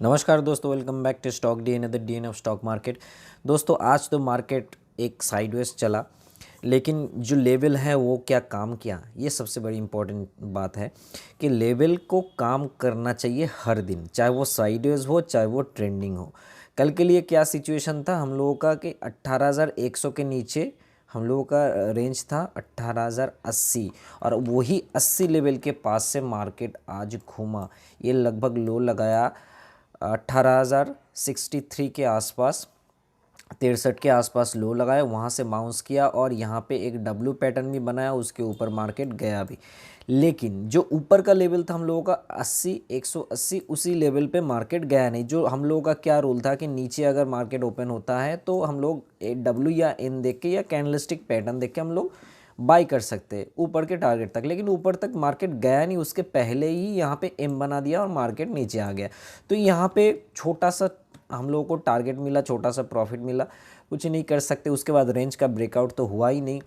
नमस्कार दोस्तों, welcome back to stock D N D N of stock market. दोस्तों आज तो मार्केट एक साइडवेज चला, लेकिन जो लेवल है वो क्या काम किया, ये सबसे बड़ी इम्पोर्टेंट बात है कि लेवल को काम करना चाहिए हर दिन, चाहे वो साइडवेज हो चाहे वो ट्रेंडिंग हो। कल के लिए क्या सिचुएशन था हम लोगों का कि 18,100 के नीचे हम लोगों का रेंज था 18,080, और वही 80 लेवल के पास से मार्केट आज घूमा। ये लगभग लो लगाया 18,063 के आसपास, 63 के आसपास लो लगाया, वहाँ से बाउंस किया और यहाँ पे एक डब्ल्यू पैटर्न भी बनाया, उसके ऊपर मार्केट गया भी। लेकिन जो ऊपर का लेवल था हम लोगों का 80 180, उसी लेवल पे मार्केट गया नहीं। जो हम लोगों का क्या रूल था कि नीचे अगर मार्केट ओपन होता है तो हम लोग डब्ल्यू या एन देख के या कैंडलस्टिक पैटर्न देख के हम लोग बाई कर सकते हैं ऊपर के टारगेट तक। लेकिन ऊपर तक मार्केट गया नहीं, उसके पहले ही यहाँ पे एम बना दिया और मार्केट नीचे आ गया। तो यहाँ पे छोटा सा हम लोगों को टारगेट मिला, छोटा सा प्रॉफिट मिला, कुछ नहीं कर सकते। उसके बाद रेंज का ब्रेकआउट तो हुआ ही नहीं,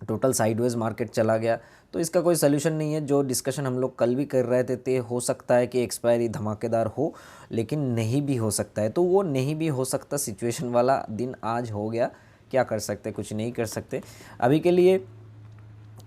टोटल साइडवेज मार्केट चला गया। तो इसका कोई सलूशन नहीं है। जो डिस्कशन हम लोग कल भी कर रहे थे हो सकता है कि एक्सपायरी धमाकेदार हो, लेकिन नहीं भी हो सकता है। तो वो नहीं भी हो सकता सिचुएशन वाला दिन आज हो गया। क्या कर सकते, कुछ नहीं कर सकते। अभी के लिए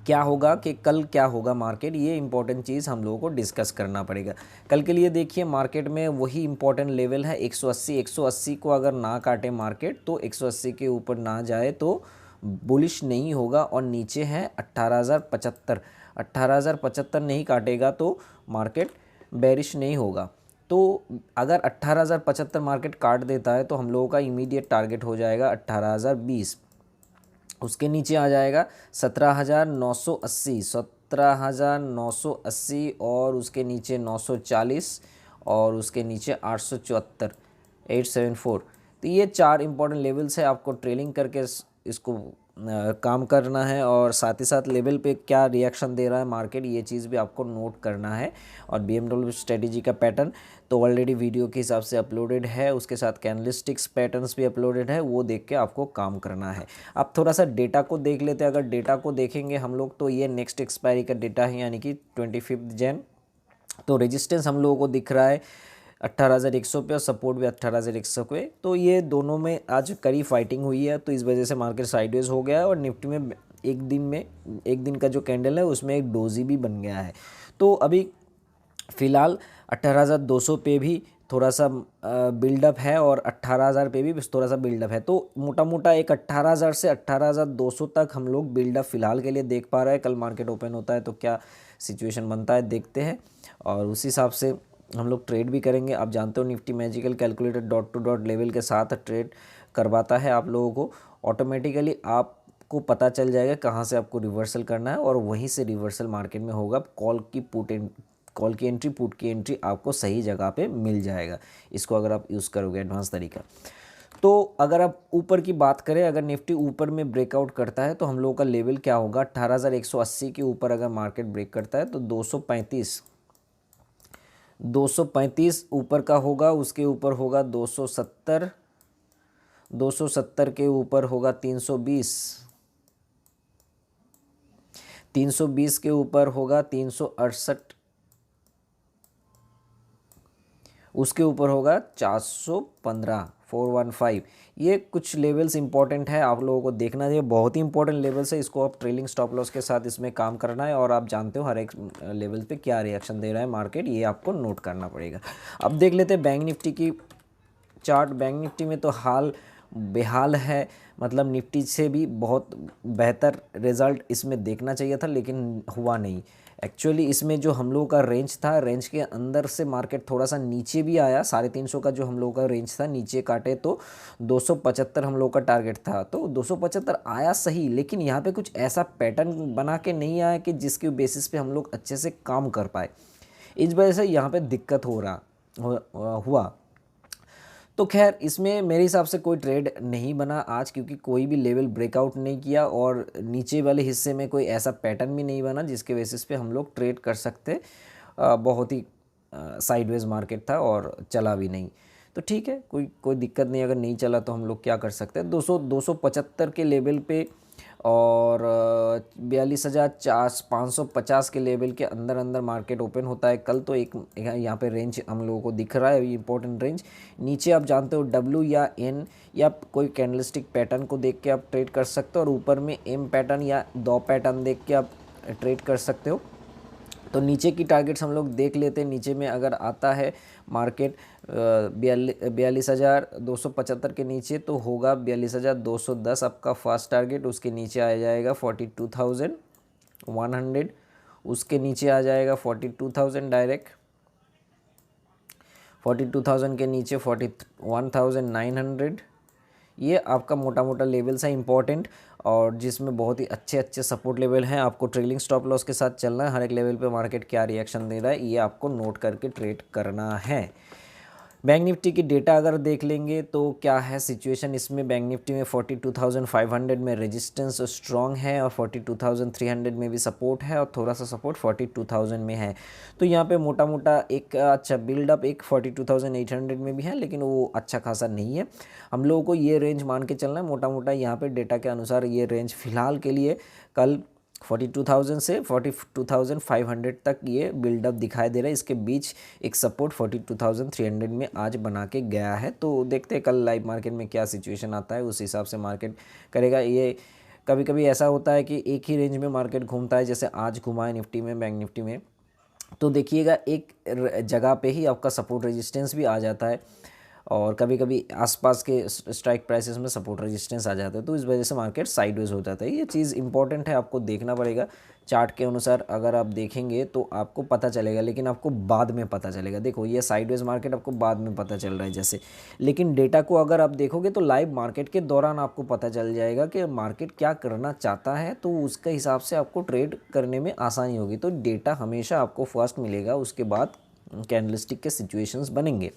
क्या होगा कि कल क्या होगा मार्केट, ये इंपॉर्टेंट चीज़ हम लोगों को डिस्कस करना पड़ेगा। कल के लिए देखिए मार्केट में वही इंपॉर्टेंट लेवल है 180। 180 को अगर ना काटे मार्केट, तो 180 के ऊपर ना जाए तो बुलिश नहीं होगा। और नीचे है 18,075, 18,075 नहीं काटेगा तो मार्केट बेरिश नहीं होगा। तो अगर 18,075 मार्केट काट देता है तो हम लोगों का इमीडिएट टारगेट हो जाएगा 18,020। उसके नीचे आ जाएगा 17,980, 17,980, और उसके नीचे 940, और उसके नीचे 874, 874। तो ये चार इंपॉर्टेंट लेवल्स है। आपको ट्रेलिंग करके इसको काम करना है, और साथ ही साथ लेवल पे क्या रिएक्शन दे रहा है मार्केट, ये चीज़ भी आपको नोट करना है। और बीएमडब्ल्यू स्ट्रेटेजी का पैटर्न तो ऑलरेडी वीडियो के हिसाब से अपलोडेड है, उसके साथ कैंडलस्टिक्स पैटर्न्स भी अपलोडेड है, वो देख के आपको काम करना है। अब थोड़ा सा डेटा को देख लेते हैं। अगर डेटा को देखेंगे हम लोग तो ये नेक्स्ट एक्सपायरी का डेटा है, यानी कि 25 जैन। तो रेजिस्टेंस हम लोगों को दिख रहा है 18,100 पे, और सपोर्ट भी 18,100 पे। तो ये दोनों में आज कड़ी फाइटिंग हुई है, तो इस वजह से मार्केट साइडवेज हो गया है। और निफ्टी में एक दिन का जो कैंडल है उसमें एक डोजी भी बन गया है। तो अभी फ़िलहाल 18,200 पे भी थोड़ा सा बिल्डअप है, और 18,000 पे भी थोड़ा सा बिल्डअप है। तो मोटा मोटा एक 18,000 से 18,200 तक हम लोग बिल्डअप फ़िलहाल के लिए देख पा रहे हैं। कल मार्केट ओपन होता है तो क्या सिचुएशन बनता है देखते हैं, और उस हिसाब से हम लोग ट्रेड भी करेंगे। आप जानते हो Nifty magical calculator dot to dot level के साथ ट्रेड करवाता है आप लोगों को। ऑटोमेटिकली आपको पता चल जाएगा कहाँ से आपको रिवर्सल करना है, और वहीं से रिवर्सल मार्केट में होगा। कॉल की एंट्री, पुट की एंट्री आपको सही जगह पे मिल जाएगा, इसको अगर आप यूज़ करोगे एडवांस तरीका। तो अगर आप ऊपर की बात करें, अगर निफ्टी ऊपर में ब्रेकआउट करता है तो हम लोगों का लेवल क्या होगा 18,180 के ऊपर अगर मार्केट ब्रेक करता है तो 235 ऊपर का होगा। उसके ऊपर होगा 270, 270 के ऊपर होगा 320, 320 के ऊपर होगा 368, उसके ऊपर होगा 415, 415। ये कुछ लेवल्स इंपॉर्टेंट है, आप लोगों को देखना चाहिए। बहुत ही इंपॉर्टेंट लेवल्स है, इसको आप ट्रेलिंग स्टॉप लॉस के साथ इसमें काम करना है। और आप जानते हो हर एक लेवल पे क्या रिएक्शन दे रहा है मार्केट, ये आपको नोट करना पड़ेगा। अब देख लेते हैं बैंक निफ्टी की चार्ट। बैंक निफ्टी में तो हाल बेहाल है, मतलब निफ्टी से भी बहुत बेहतर रिजल्ट इसमें देखना चाहिए था, लेकिन हुआ नहीं। एक्चुअली इसमें जो हम लोगों का रेंज था, रेंज के अंदर से मार्केट थोड़ा सा नीचे भी आया। 350 का जो हम लोगों का रेंज था नीचे काटे तो 275 हम लोगों का टारगेट था, तो 275 आया सही, लेकिन यहाँ पे कुछ ऐसा पैटर्न बना के नहीं आया कि जिसके बेसिस पे हम लोग अच्छे से काम कर पाए। इस वजह से यहाँ पे दिक्कत हुआ। तो खैर इसमें मेरे हिसाब से कोई ट्रेड नहीं बना आज, क्योंकि कोई भी लेवल ब्रेकआउट नहीं किया, और नीचे वाले हिस्से में कोई ऐसा पैटर्न भी नहीं बना जिसके बेसिस पे हम लोग ट्रेड कर सकते। बहुत ही साइडवेज मार्केट था और चला भी नहीं। तो ठीक है, कोई दिक्कत नहीं। अगर नहीं चला तो हम लोग क्या कर सकते हैं। 275 के लेवल पे और 42,550 के लेवल के अंदर अंदर मार्केट ओपन होता है कल। तो एक यहाँ पे रेंज हम लोगों को दिख रहा है, ये इंपॉर्टेंट रेंज। नीचे आप जानते हो डब्ल्यू या एन या कोई कैंडलस्टिक पैटर्न को देख के आप ट्रेड कर सकते हो, और ऊपर में एम पैटर्न या दो पैटर्न देख के आप ट्रेड कर सकते हो। तो नीचे की टारगेट्स हम लोग देख लेते हैं। नीचे में अगर आता है मार्केट 42,275 के नीचे तो होगा 42,210 आपका फर्स्ट टारगेट। उसके नीचे आ जाएगा 42,100, उसके नीचे आ जाएगा 42,000 डायरेक्ट, 42,000 के नीचे 41,900। ये आपका मोटा मोटा लेवल्स है इंपॉर्टेंट, और जिसमें बहुत ही अच्छे अच्छे सपोर्ट लेवल हैं। आपको ट्रेलिंग स्टॉप लॉस के साथ चलना है। हर एक लेवल पे मार्केट क्या रिएक्शन दे रहा है ये आपको नोट करके ट्रेड करना है। बैंक निफ्टी की डेटा अगर देख लेंगे तो क्या है सिचुएशन इसमें। बैंक निफ्टी में 42,500 में रेजिस्टेंस स्ट्रॉन्ग है, और 42,300 में भी सपोर्ट है, और थोड़ा सा सपोर्ट 42,000 में है। तो यहाँ पे मोटा मोटा एक अच्छा बिल्डअप एक 42,800 में भी है, लेकिन वो अच्छा खासा नहीं है। हम लोगों को ये रेंज मान के चलना है मोटा मोटा। यहाँ पे डेटा के अनुसार ये रेंज फिलहाल के लिए कल 42,000 से 42,500 तक ये बिल्डअप दिखाई दे रहा है। इसके बीच एक सपोर्ट 42,300 में आज बना के गया है। तो देखते हैं कल लाइव मार्केट में क्या सिचुएशन आता है, उस हिसाब से मार्केट करेगा। ये कभी कभी ऐसा होता है कि एक ही रेंज में मार्केट घूमता है, जैसे आज घुमा है निफ्टी में, बैंक निफ्टी में। तो देखिएगा एक जगह पे ही आपका सपोर्ट रेजिस्टेंस भी आ जाता है, और कभी कभी आसपास के स्ट्राइक प्राइसेस में सपोर्ट रेजिस्टेंस आ जाता है। तो इस वजह से मार्केट साइडवेज हो जाता है। ये चीज़ इंपॉर्टेंट है, आपको देखना पड़ेगा चार्ट के अनुसार। अगर आप देखेंगे तो आपको पता चलेगा, लेकिन आपको बाद में पता चलेगा। देखो ये साइडवेज मार्केट आपको बाद में पता चल रहा है जैसे, लेकिन डेटा को अगर आप देखोगे तो लाइव मार्केट के दौरान आपको पता चल जाएगा कि मार्केट क्या करना चाहता है। तो उसके हिसाब से आपको ट्रेड करने में आसानी होगी। तो डेटा हमेशा आपको फर्स्ट मिलेगा, उसके बाद कैंडलस्टिक के सिचुएशंस बनेंगे,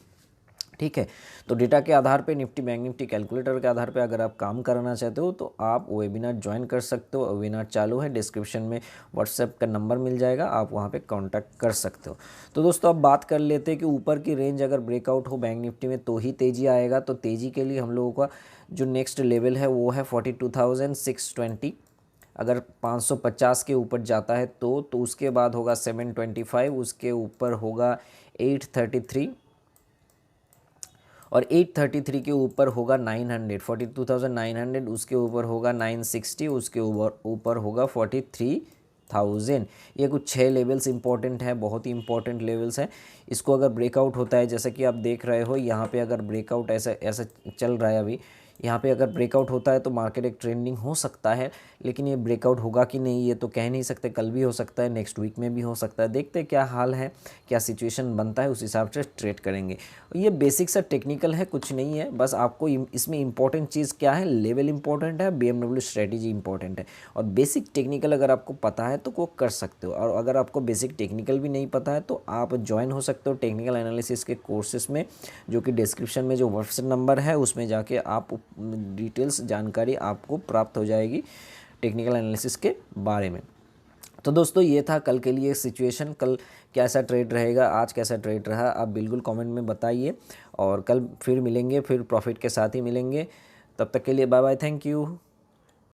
ठीक है। तो डेटा के आधार पे निफ्टी बैंक निफ्टी कैलकुलेटर के आधार पे अगर आप काम करना चाहते हो तो आप वेबिनार ज्वाइन कर सकते हो। वेबिनार चालू है, डिस्क्रिप्शन में व्हाट्सएप का नंबर मिल जाएगा, आप वहाँ पे कांटेक्ट कर सकते हो। तो दोस्तों अब बात कर लेते हैं कि ऊपर की रेंज अगर ब्रेकआउट हो बैंक निफ्टी में तो ही तेज़ी आएगा। तो तेज़ी के लिए हम लोगों का जो नेक्स्ट लेवल है वो है 42,620। अगर 550 के ऊपर जाता है तो उसके बाद होगा 725, उसके ऊपर होगा 833, और 833 के ऊपर होगा 900, 42,900, उसके ऊपर होगा 960, उसके ऊपर होगा 43,000। ये कुछ 6 लेवल्स इंपॉर्टेंट है, बहुत ही इंपॉर्टेंट लेवल्स हैं। इसको अगर ब्रेकआउट होता है, जैसा कि आप देख रहे हो यहाँ पे अगर ब्रेकआउट ऐसा चल रहा है अभी, यहाँ पे अगर ब्रेकआउट होता है तो मार्केट एक ट्रेंडिंग हो सकता है। लेकिन ये ब्रेकआउट होगा कि नहीं ये तो कह नहीं सकते, कल भी हो सकता है, नेक्स्ट वीक में भी हो सकता है। देखते हैं क्या हाल है, क्या सिचुएशन बनता है, उस हिसाब से ट्रेड करेंगे। ये बेसिक सा टेक्निकल है, कुछ नहीं है। बस आपको इसमें इंपॉर्टेंट चीज़ क्या है, लेवल इंपॉर्टेंट है, BMW स्ट्रेटेजी इंपॉर्टेंट है, और बेसिक टेक्निकल अगर आपको पता है तो वो कर सकते हो। और अगर आपको बेसिक टेक्निकल भी नहीं पता है तो आप ज्वाइन हो सकते हो टेक्निकल एनालिसिस के कोर्सेस में, जो कि डिस्क्रिप्शन में जो व्हाट्सएप नंबर है उसमें जाके आप डिटेल्स जानकारी आपको प्राप्त हो जाएगी टेक्निकल एनालिसिस के बारे में। तो दोस्तों ये था कल के लिए सिचुएशन। कल कैसा ट्रेड रहेगा, आज कैसा ट्रेड रहा, आप बिल्कुल कमेंट में बताइए। और कल फिर मिलेंगे, फिर प्रॉफिट के साथ ही मिलेंगे। तब तक के लिए बाय बाय, थैंक यू।